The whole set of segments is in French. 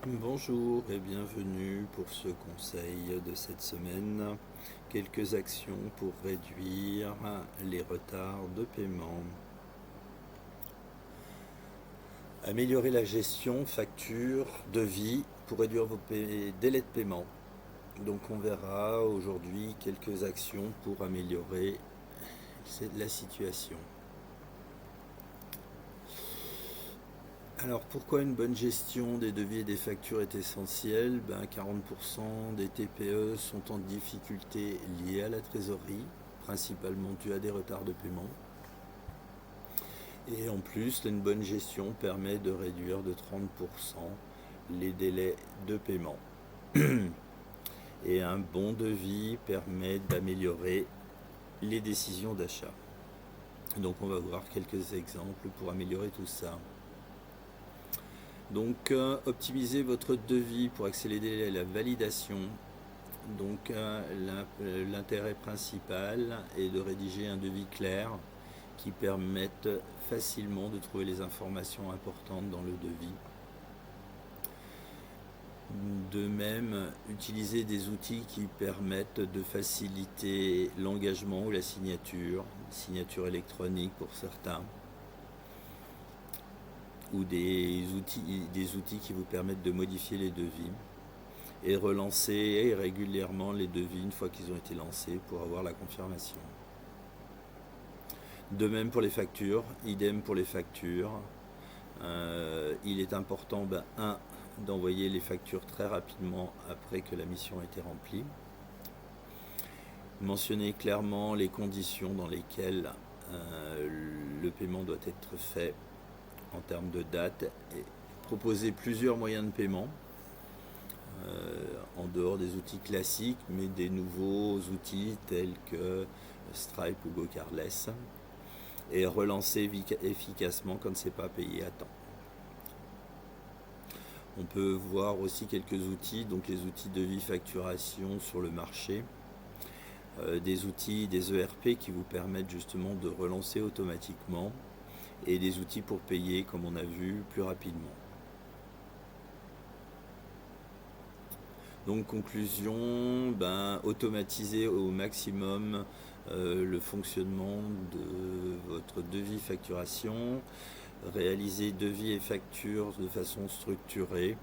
Bonjour et bienvenue pour ce conseil de cette semaine. Quelques actions pour réduire les retards de paiement. Améliorer la gestion, facture, devis pour réduire vos délais de paiement. Donc on verra aujourd'hui quelques actions pour améliorer la situation. Alors pourquoi une bonne gestion des devis et des factures est essentielle? 40% des TPE sont en difficulté liées à la trésorerie, principalement due à des retards de paiement. Et en plus, une bonne gestion permet de réduire de 30% les délais de paiement. Et un bon devis permet d'améliorer les décisions d'achat. Donc on va voir quelques exemples pour améliorer tout ça. Donc optimisez votre devis pour accélérer la validation. Donc l'intérêt principal est de rédiger un devis clair qui permette facilement de trouver les informations importantes dans le devis. De même, utilisez des outils qui permettent de faciliter l'engagement ou la signature électronique pour certains, ou des outils qui vous permettent de modifier les devis et relancer régulièrement les devis une fois qu'ils ont été lancés pour avoir la confirmation. De même pour les factures, idem pour les factures. Il est important, d'envoyer les factures très rapidement après que la mission a été remplie. Mentionner clairement les conditions dans lesquelles le paiement doit être fait en termes de date et proposer plusieurs moyens de paiement en dehors des outils classiques, mais des nouveaux outils tels que Stripe ou GoCardless, et relancer efficacement quand c'est pas payé à temps. On peut voir aussi quelques outils, donc les outils de devis facturation sur le marché, des outils, des ERP qui vous permettent justement de relancer automatiquement, et des outils pour payer, comme on a vu, plus rapidement. Donc conclusion, automatiser au maximum le fonctionnement de votre devis facturation, réaliser devis et factures de façon structurée.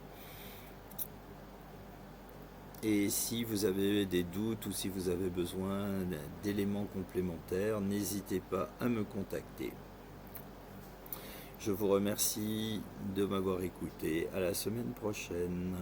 Et si vous avez des doutes ou si vous avez besoin d'éléments complémentaires, n'hésitez pas à me contacter. Je vous remercie de m'avoir écouté. À la semaine prochaine.